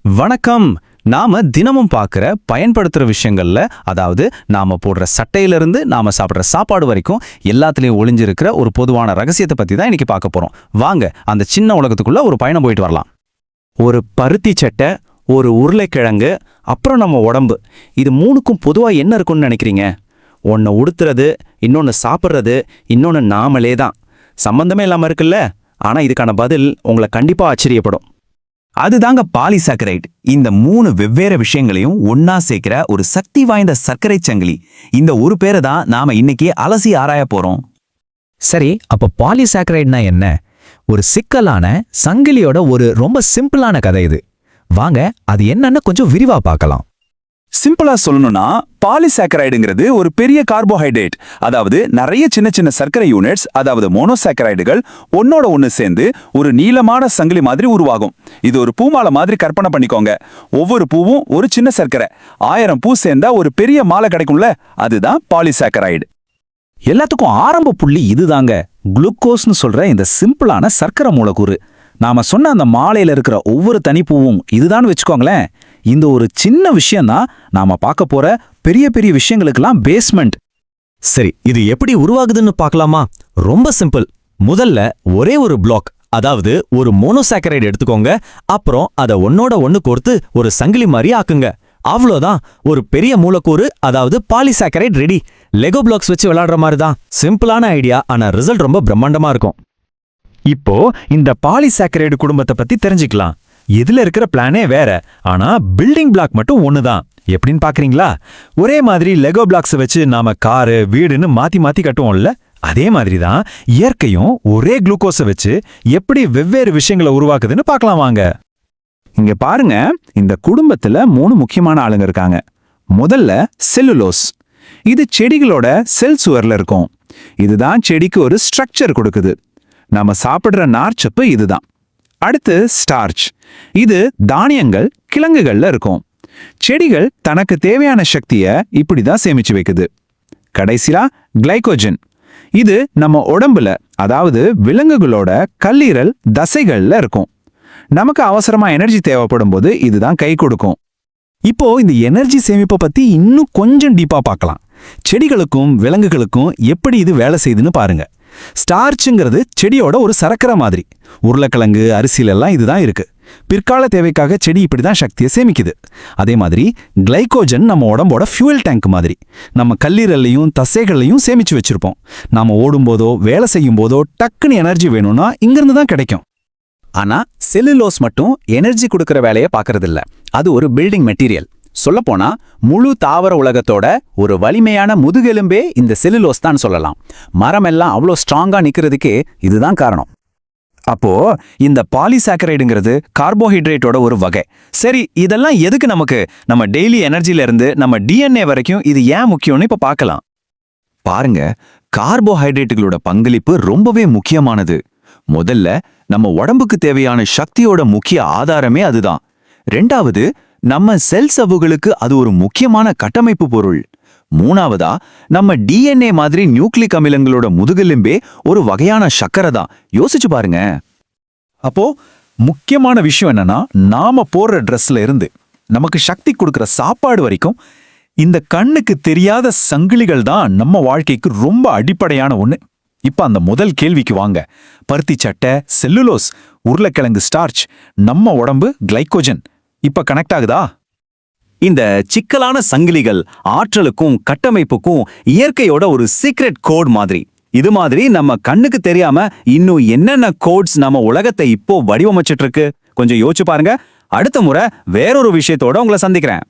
வணக்கம். நாம தினமும் பார்க்குற பயன்படுத்துகிற விஷயங்கள்ல, அதாவது நாம போடுற சட்டையிலிருந்து நாம சாப்பிட்ற சாப்பாடு வரைக்கும் எல்லாத்துலேயும் ஒளிஞ்சிருக்கிற ஒரு பொதுவான ரகசியத்தை பற்றி தான் இன்னைக்கு பார்க்க போறோம். வாங்க அந்த சின்ன உலகத்துக்குள்ள ஒரு பயணம் போயிட்டு வரலாம். ஒரு பருத்தி சட்டை, ஒரு உருளைக்கிழங்கு, அப்புறம் நம்ம உடம்பு, இது மூணுக்கும் பொதுவா என்ன இருக்கும்னு நினைக்கிறீங்க? ஒன்று உடுத்துறது, இன்னொன்று சாப்பிட்றது, இன்னொன்று நாமளே தான். சம்பந்தமே இல்லாமல் இருக்குல்ல? ஆனால் இதுக்கான பதில் உங்களை கண்டிப்பாக ஆச்சரியப்படும். அதுதாங்க பாலிசாக்கரைட். இந்த 3 வெவ்வேறு விஷயங்களையும் ஒன்னா சேர்க்கிற ஒரு சக்தி வாய்ந்த சர்க்கரை சங்கிலி. இந்த ஒரு பேரை தான் நாம இன்னைக்கு அலசி ஆராய போறோம். சரி, அப்ப பாலிசாக்கரைட்னா என்ன? ஒரு சிக்கலான சங்கிலியோட ஒரு ரொம்ப சிம்பிளான கதை இது. வாங்க அது என்னன்னு கொஞ்சம் விரிவா பார்க்கலாம். சிம்பிளா சொல்லணும்னா, பாலிசாக்கரைடுங்கிறது ஒரு பெரிய கார்போஹைட்ரேட், அதாவது நிறைய சின்ன சின்ன சர்க்கரை யூனிட்ஸ், அதாவது மோனோசாக்கரைடுகள் ஒன்னோட ஒன்னு சேர்ந்து ஒரு நீளமான சங்கிலி மாதிரி உருவாகும். இது ஒரு பூமாலை மாதிரி கற்பனை பண்ணிக்கோங்க. ஒவ்வொரு பூவும் ஒரு சின்ன சர்க்கரை. 1000 பூ சேர்ந்தா ஒரு பெரிய மாலை கிடைக்கும்ல, அதுதான் பாலிசாக்கரைடு. எல்லாத்துக்கும் ஆரம்ப புள்ளி இதுதாங்க, குளுக்கோஸ்னு சொல்ற இந்த சிம்பிளான சர்க்கரை மூலக்கூறு. நாம சொன்ன அந்த மாலையில இருக்கிற ஒவ்வொரு தனிப்பூவும் இதுதான் வச்சுக்கோங்களேன். இந்த ஒரு சின்ன விஷயம்தான் நாம பார்க்க போற பெரிய பெரிய விஷயங்களுக்கெல்லாம் பேஸ்மெண்ட். சரி, இது எப்படி உருவாகுதுன்னு பார்க்கலாமா? ரொம்ப சிம்பிள். முதல்ல ஒரே ஒரு பிளாக், அதாவது ஒரு மோனோசாக்கரைடு எடுத்துக்கோங்க. அப்புறம் அதை ஒன்னோட ஒன்னு கோர்த்து ஒரு சங்கிலி மாதிரி ஆக்குங்க. அவ்வளோதான், ஒரு பெரிய மூலக்கூறு, அதாவது பாலிசாக்கரைட் ரெடி. லெகோ பிளாக்ஸ் வச்சு விளையாடுற மாதிரி தான். சிம்பிளான ஐடியா, ஆனா ரிசல்ட் ரொம்ப பிரம்மாண்டமா இருக்கும். இப்போ இந்த பாலிசாக்கரைடு குடும்பத்தை பத்தி தெரிஞ்சுக்கலாம். இதுல இருக்கிற பிளானே வேற, ஆனா பில்டிங் பிளாக் மட்டும் ஒண்ணுதான். எப்படின்னு பாக்குறீங்களா? ஒரே மாதிரி லெகோ பிளாக்ஸ் வச்சு நாம காரு, வீடுன்னு மாத்தி மாத்தி கட்டுவோம்ல, அதே மாதிரி தான் இயற்கையும் ஒரே குளுக்கோஸை வச்சு எப்படி வெவ்வேறு விஷயங்களை உருவாக்குதுன்னு பார்க்கலாம் வாங்க. இங்க பாருங்க, இந்த குடும்பத்துல 3 முக்கியமான ஆளுங்க இருக்காங்க. முதல்ல செல்லுலோஸ். இது செடிகளோட செல் சுவர்ல இருக்கும். இதுதான் செடிக்கு ஒரு ஸ்ட்ரக்சர் கொடுக்குது. நம்ம சாப்பிடுற நார்ச்சப்பு இதுதான். அடுத்து ஸ்டார்ச். இது தானியங்கள், கிழங்குகள்ல இருக்கும். செடிகள் தனக்கு தேவையான சக்தியை இப்படிதான் சேமிச்சு வைக்குது. கடைசியா கிளைகோஜன். இது நம்ம உடம்புல, அதாவது விலங்குகளோட கல்லீரல், தசைகள்ல இருக்கும். நமக்கு அவசரமா எனர்ஜி தேவைப்படும் போது இதுதான் கை கொடுக்கும். இப்போ இந்த எனர்ஜி சேமிப்பை பத்தி இன்னும் கொஞ்சம் டீப்பா பார்க்கலாம். செடிகளுக்கும் விலங்குகளுக்கும் எப்படி இது வேலை செய்யுதுன்னு பாருங்க. ஸ்டார்ச்ங்கிறது செடியோட ஒரு சரக்கரை மாதிரி. உருளைக்கிழங்கு, அரிசிலெல்லாம் இதுதான் இருக்கு. பிற்கால தேவைக்காக செடி இப்படிதான் சக்தியை சேமிக்குது. அதே மாதிரி கிளைகோஜன் நம்ம உடம்போட ஃபியூவல் டேங்க் மாதிரி. நம்ம கல்லீரல்லையும் தசைகள்லையும் சேமிச்சு வச்சிருப்போம். நாம ஓடும்போதோ வேலை செய்யும் போதோ டக்குன்னு எனர்ஜி வேணும்னா இங்கிருந்து தான் கிடைக்கும். ஆனா செல்லுலோஸ் மட்டும் எனர்ஜி கொடுக்கற வேலையை பார்க்கறதில்ல. அது ஒரு பில்டிங் மெட்டீரியல். சொல்லப்போனா முழு தாவர உலகத்தோட ஒரு வலிமையான முதுகெலும்பே இந்த செல்லுலோஸ் தான் சொல்லலாம். மரமெல்லாம் அவ்வளோ ஸ்ட்ராங்கா நிக்கிறதுக்கே இதுதான் காரணம். அப்போ இந்த பாலிசாக்கரைடுங்கிறது கார்போஹைட்ரேட்டோட ஒரு வகை. சரி, இதெல்லாம் எதுக்கு நமக்கு? நம்ம டெய்லி எனர்ஜில இருந்து நம்ம டிஎன்ஏ வரைக்கும் இது ஏன் முக்கியம்னு இப்ப பார்க்கலாம். பாருங்க, கார்போஹைட்ரேட்டுகளோட பங்களிப்பு ரொம்பவே முக்கியமானது. முதல்ல நம்ம உடம்புக்கு தேவையான சக்தியோட முக்கிய ஆதாரமே அதுதான். ரெண்டாவது, நம்ம செல் சவ்வுகளுக்கு அது ஒரு முக்கியமான கட்டமைப்பு பொருள். மூணாவதா, நம்ம டிஎன்ஏ மாதிரி நியூக்ளிக் அமிலங்களோட முதுகெலும்பே ஒரு வகையான சக்கரை தான். யோசிச்சு பாருங்க. அப்போ முக்கியமான விஷயம் என்னன்னா, நாம போடுற ட்ரெஸ்ல இருந்து நமக்கு சக்தி கொடுக்கிற சாப்பாடு வரைக்கும் இந்த கண்ணுக்கு தெரியாத சங்கிலிகள் தான் நம்ம வாழ்க்கைக்கு ரொம்ப அடிப்படையான ஒண்ணு. இப்ப அந்த முதல் கேள்விக்கு வாங்க. பருத்தி சட்டை, செல்லுலோஸ், உருளைக்கிழங்கு ஸ்டார்ச், நம்ம உடம்பு கிளைகோஜன். இப்ப கனெக்ட் ஆகுதா? இந்த சிக்கலான சங்கிலிகள் ஆற்றலுக்கும் கட்டமைப்புக்கும் இயற்கையோட ஒரு சீக்ரெட் கோட் மாதிரி. இது மாதிரி நம்ம கண்ணுக்கு தெரியாம இன்னும் என்னென்ன கோட்ஸ் நம்ம உலகத்தை இப்போ வடிவமைச்சிட்டு இருக்கு, கொஞ்சம் யோசிச்சு பாருங்க. அடுத்த முறை வேறொரு விஷயத்தோட உங்களை சந்திக்கிறேன்.